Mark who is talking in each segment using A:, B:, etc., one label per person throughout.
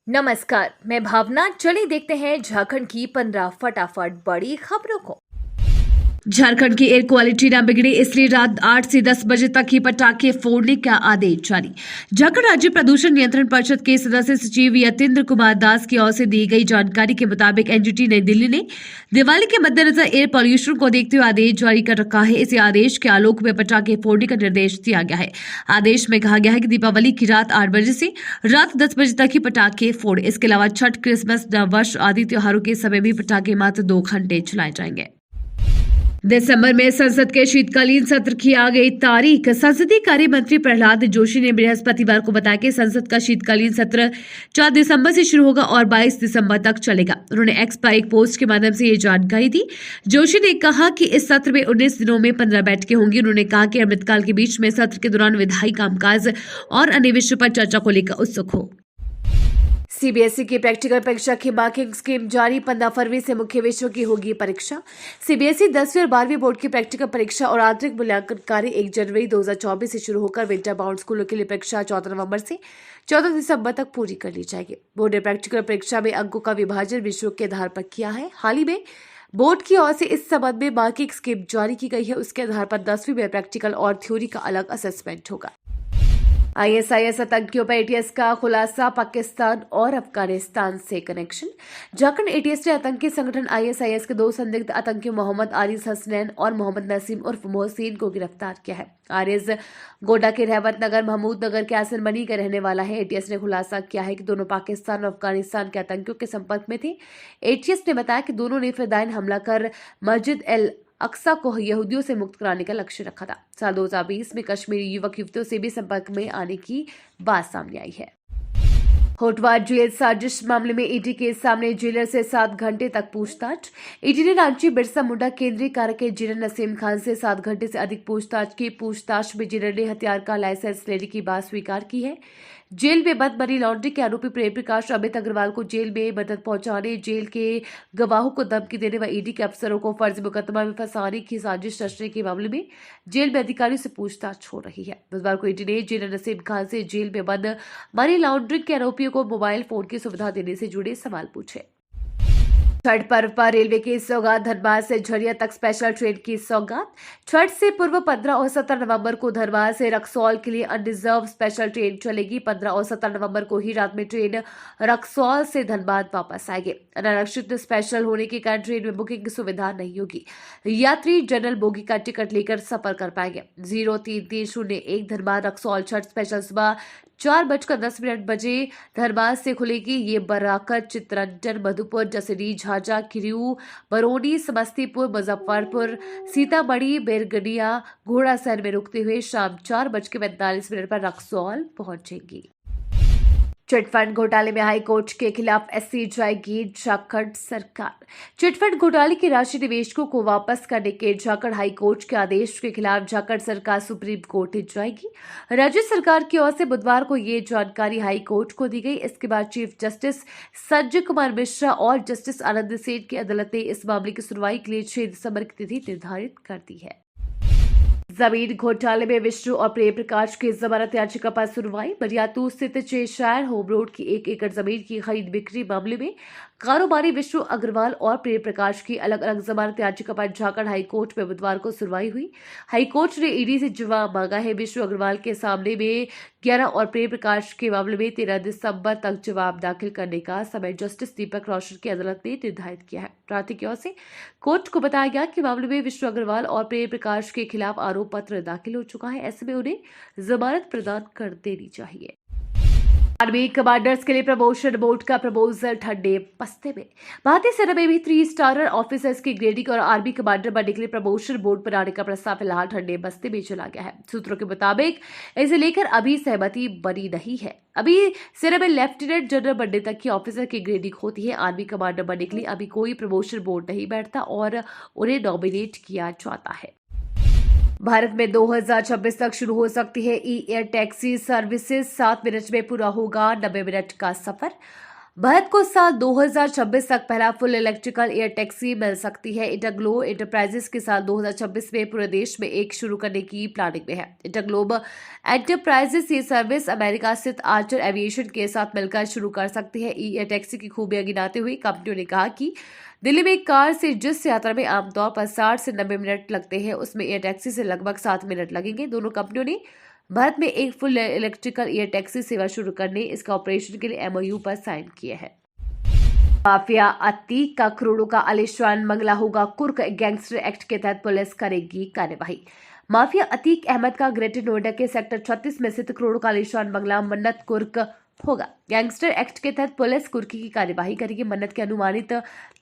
A: नमस्कार, मैं भावना। चलिए देखते हैं झारखंड की 15 फटाफट बड़ी खबरों को। झारखंड की एयर क्वालिटी न बिगड़े इसलिए रात 8 से 10 बजे तक ही पटाखे फोड़ने का आदेश जारी। झारखंड राज्य प्रदूषण नियंत्रण परिषद के सदस्य सचिव यतीन्द्र कुमार दास की ओर से दी गई जानकारी के मुताबिक एनजीटी नई दिल्ली ने दिवाली के मद्देनजर एयर पॉल्यूशन को देखते हुए आदेश जारी कर रखा है। इसी आदेश के आलोक में पटाखे फोड़ने का निर्देश दिया गया है। आदेश में कहा गया है कि दीपावली की रात 8 बजे से रात 10 बजे तक ही पटाखे फोड़े। इसके अलावा छठ, क्रिसमस, नववर्ष आदि त्योहारों के समय भी पटाखे मात्र 2 घंटे चलाए जाएंगे। दिसंबर में संसद के शीतकालीन सत्र की आ गई तारीख। संसदीय कार्य मंत्री प्रहलाद जोशी ने बृहस्पतिवार को बताया कि संसद का शीतकालीन सत्र 4 दिसंबर से शुरू होगा और 22 दिसंबर तक चलेगा। उन्होंने एक्स पर एक पोस्ट के माध्यम से ये जानकारी दी। जोशी ने कहा कि इस सत्र में 19 दिनों में 15 बैठकें होंगी। उन्होंने कहा कि अमृतकाल के बीच में सत्र के दौरान विधायी कामकाज और अन्य विषयों पर चर्चा को लेकर उत्सुक हो। सीबीएसई की प्रैक्टिकल परीक्षा की मार्किंग स्कीम जारी। 15 फरवरी से मुख्य विषयों की होगी परीक्षा। सीबीएसई 10वीं और 12वीं बोर्ड की प्रैक्टिकल परीक्षा और आंतरिक मूल्यांकन कार्य 1 जनवरी 2024 से शुरू होकर विंटर बाउंड स्कूलों के लिए परीक्षा 14 नवंबर से 14 दिसंबर तक पूरी कर ली जाएगी। बोर्ड ने प्रैक्टिकल परीक्षा में अंकों का विभाजन विषयों के आधार पर किया है। हाल ही में बोर्ड की ओर से इस संबंध में मार्किंग स्कीम जारी की गई है। उसके आधार पर 10वीं में प्रैक्टिकल और थ्योरी का अलग असेसमेंट होगा। आईएसआईएस आतंकियों पर एटीएस का खुलासा। पाकिस्तान और अफगानिस्तान से कनेक्शन। झारखंड एटीएस ने आतंकी संगठन आईएसआईएस के 2 संदिग्ध आतंकी मोहम्मद आरिज हसनैन और मोहम्मद नसीम उर्फ मोहसिन को गिरफ्तार किया है। आरिज गोड्डा के रहमत नगर महमूद नगर के आसन बनी का रहने वाला है। एटीएस ने खुलासा किया है कि दोनों पाकिस्तान और अफगानिस्तान के आतंकियों के संपर्क में थे। एटीएस ने बताया कि दोनों ने फिदायन हमला कर मस्जिद एल अक्सा को यहूदियों से मुक्त कराने का लक्ष्य रखा था। साल 2020 में कश्मीरी युवक युवतियों से भी संपर्क में आने की बात सामने आई है। होटवार जेल साजिश मामले में ईडी के सामने जेलर से 7 घंटे तक पूछताछ। ईडी ने रांची बिरसा मुंडा केंद्रीय कारा के जेलर नसीम खान से 7 घंटे से अधिक पूछताछ की। पूछताछ में जेलर ने हथियार का लाइसेंस लेने की बात स्वीकार की है। जेल में बंद मनी लॉन्ड्रिंग के आरोपी प्रेम प्रकाश अमित अग्रवाल को जेल में मदद पहुंचाने, जेल के गवाहों को धमकी देने व ईडी के अफसरों को फर्जी मुकदमा में फंसाने की साजिश रचने के मामले में जेल में अधिकारियों से पूछताछ हो रही है। बुधवार को ईडी ने जेलर नसीम खान से जेल में बंद मनी लॉन्ड्रिंग के आरोपियों को मोबाइल फोन की सुविधा देने से जुड़े सवाल पूछे। छठ पर्व पर रेलवे की सौगात। धनबाद से झरिया तक स्पेशल ट्रेन की सौगात। छठ से पूर्व 15 और 17 नवंबर को धनबाद से रक्सौल के लिए अनरिजर्व स्पेशल ट्रेन चलेगी। 15 और 17 नवंबर को ही रात में ट्रेन रक्सौल से धनबाद वापस आएगी। अनारक्षित स्पेशल होने के कारण ट्रेन में बुकिंग की सुविधा नहीं होगी। यात्री जनरल बोगी का टिकट लेकर सफर कर पाएंगे। 03301 धनबाद रक्सौल छठ स्पेशल सुबह 4:10 बजे धनबाद से खुलेगी। ये बराकर, चित्तरंजन, मधुपुर, जसरी, झाझा, किरियू, बरौनी, समस्तीपुर, मुजफ्फरपुर, सीतामढ़ी, बेरगनिया, घोड़ासर में रुकते हुए शाम 4:45 पर रक्सौल पहुंचेंगी। चिटफंड घोटाले में हाई कोर्ट के खिलाफ एससी जाएगी झारखंड सरकार। चिटफंड घोटाले की राशि निवेशकों को वापस करने के झारखंड हाई कोर्ट के आदेश के खिलाफ झारखंड सरकार सुप्रीम कोर्ट जाएगी। राज्य सरकार की ओर से बुधवार को ये जानकारी हाई कोर्ट को दी गई। इसके बाद चीफ जस्टिस संजय कुमार मिश्रा और जस्टिस आनंद सेन की अदालत ने इस मामले की सुनवाई के लिए 6 दिसंबर की तिथि निर्धारित कर दी है। जमीन घोटाले में विष्णु और प्रेम प्रकाश की जमानत याचिका पर सुनवाई। बरियातू स्थित चेशायर होम रोड की 1 एकड़ जमीन की खरीद बिक्री मामले में कारोबारी विष्णु अग्रवाल और प्रेम प्रकाश की अलग अलग जमानत याचिका पर झारखंड हाईकोर्ट में बुधवार को सुनवाई हुई। हाईकोर्ट ने ईडी से जवाब मांगा है। विष्णु अग्रवाल के सामने में 11 और प्रेम प्रकाश के मामले में 13 दिसंबर तक जवाब दाखिल करने का समय जस्टिस दीपक रोशन की अदालत ने निर्धारित किया है। प्रार्थी की ओर से कोर्ट को बताया गया कि मामले में विष्णु अग्रवाल और प्रेम प्रकाश के खिलाफ आरोप पत्र दाखिल हो चुका है। ऐसे में उन्हें जमानत प्रदान कर देनी चाहिए। आर्मी कमांडर्स के लिए प्रमोशन बोर्ड का प्रपोजल ठंडे बस्ते में। भारतीय सेना में भी 3 स्टार ऑफिसर्स की ग्रेडिंग और आर्मी कमांडर बनने के लिए प्रमोशन बोर्ड बनाने का प्रस्ताव फिलहाल ठंडे बस्ते में चला गया है। सूत्रों के मुताबिक इसे लेकर अभी सहमति बनी नहीं है। अभी सेना में लेफ्टिनेंट जनरल बनने तक की ऑफिसर की ग्रेडिंग होती है। आर्मी कमांडर बनने के लिए अभी कोई प्रमोशन बोर्ड नहीं बैठता और उन्हें नॉमिनेट किया जाता है। भारत में 2026 तक शुरू हो सकती है ई एयर टैक्सी सर्विसेज। 7 मिनट में पूरा होगा 90 मिनट का सफर। भारत को साल 2026 तक पहला फुल इलेक्ट्रिकल एयर टैक्सी मिल सकती है। इंटरग्लोब एंटरप्राइजेस के साल 2026 में पूरे देश में एक शुरू करने की प्लानिंग में है। इंटरग्लोब एंटरप्राइजेस ये सर्विस अमेरिका स्थित आर्चर एविएशन के साथ मिलकर शुरू कर सकती है। एयर टैक्सी की खूबियां गिनाते हुए कंपनियों ने कहा कि दिल्ली में एक कार से जिस यात्रा में आमतौर पर 60 से 90 मिनट लगते हैं, उसमें एयर टैक्सी से लगभग 7 मिनट लगेंगे। दोनों कंपनियों ने भारत में एक फुल इलेक्ट्रिकल एयर टैक्सी सेवा शुरू करने इसका ऑपरेशन के लिए एमओयू पर साइन किए हैं। माफिया अतीक का करोड़ों का आलिशान बंगला होगा कुर्क। गैंगस्टर एक्ट के तहत पुलिस करेगी कार्यवाही। माफिया अतीक अहमद का ग्रेटर नोएडा के सेक्टर 36 में स्थित करोड़ों का आलिशान बंगला मन्नत कुर्क होगा। गैंगस्टर एक्ट के तहत पुलिस कुर्की की कार्यवाही करेगी। मन्नत की अनुमानित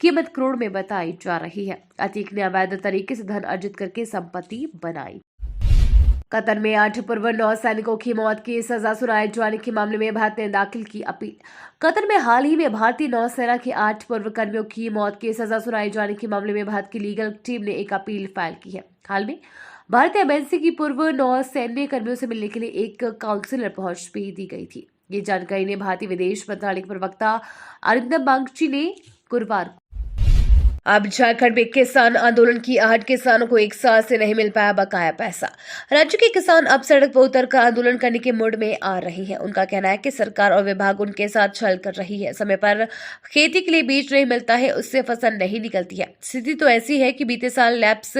A: कीमत करोड़ में बताई जा रही है। अतीक ने अवैध तरीके से धन अर्जित करके संपत्ति बनाई। कतर में 8 पूर्व नौसैनिकों की मौत की सजा सुनाए जाने के मामले में भारत ने दाखिल की अपील। कतर में हाल ही में भारतीय नौसेना के 8 पूर्व कर्मियों की मौत की सजा सुनाए जाने के मामले में भारत की लीगल टीम ने एक अपील फाइल की है। हाल में भारतीय एम्बेसी की पूर्व नौसैन्य कर्मियों से मिलने के लिए एक काउंसिलर पहुंच भी दी गई थी। ये जानकारी ने भारतीय विदेश मंत्रालय के प्रवक्ता अरिंदम बागची ने गुरुवार को। अब झारखंड में किसान आंदोलन की आहट। किसानों को एक साल से नहीं मिल पाया बकाया पैसा। राज्य के किसान अब सड़क पर उतरकर आंदोलन करने के मूड में आ रही हैं। उनका कहना है कि सरकार और विभाग उनके साथ छल कर रही है। समय पर खेती के लिए बीज नहीं मिलता है, उससे फसल नहीं निकलती है। स्थिति तो ऐसी है कि बीते साल लैप्स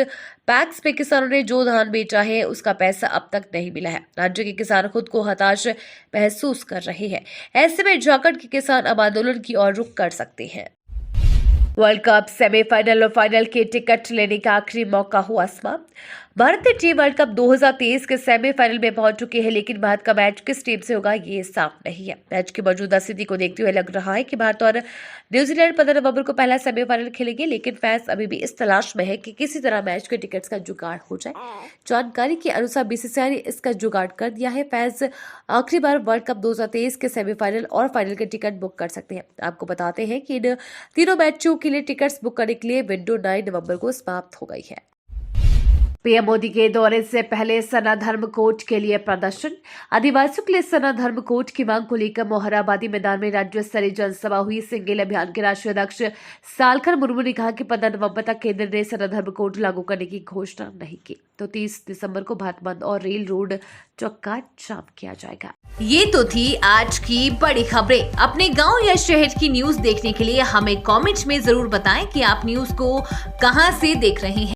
A: पैक्स में किसानों ने जो धान बेचा है उसका पैसा अब तक नहीं मिला है। राज्य के किसान खुद को हताश महसूस कर रहे हैं। ऐसे में झारखंड के किसान अब आंदोलन की ओर रुख कर सकते हैं। वर्ल्ड कप सेमीफाइनल और फाइनल के टिकट लेने का आखिरी मौका हुआ समाप्त। भारतीय टीम वर्ल्ड कप 2023 के सेमीफाइनल में पहुंच चुकी है, लेकिन भारत का मैच किस टीम से होगा ये साफ नहीं है। मैच की मौजूदा स्थिति को देखते हुए लग रहा है कि भारत और न्यूजीलैंड 15 नवंबर को पहला सेमीफाइनल खेलेंगे, लेकिन फैंस अभी भी इस तलाश में है कि किसी तरह मैच के टिकट्स का जुगाड़ हो जाए। जानकारी के अनुसार बीसीसीआई ने इसका जुगाड़ कर दिया है। फैंस आखिरी बार वर्ल्ड कप 2023 के सेमीफाइनल और फाइनल के टिकट बुक कर सकते हैं। आपको बताते हैं कि इन तीनों मैचों के लिए टिकट्स बुक करने के लिए विंडो 9 नवंबर को समाप्त हो गई है। पीएम मोदी के दौरे से पहले सना धर्म कोड के लिए प्रदर्शन। आदिवासियों के लिए सना धर्म कोड की मांग को लेकर मोहराबादी मैदान में राज्य स्तरीय जनसभा हुई। सिंगल अभियान के राष्ट्रीय अध्यक्ष सालखन मुर्मू ने कहा कि 15 नवंबर तक केंद्र ने सना धर्म कोड लागू करने की घोषणा नहीं की तो 30 दिसंबर को भारत बंद और रेल रोड चौका जाम किया जाएगा।
B: ये तो थी आज की बड़ी खबरें। अपने गांव या शहर की न्यूज देखने के लिए हमें कमेंट में जरूर बताएं कि आप न्यूज को कहां से देख रहे हैं।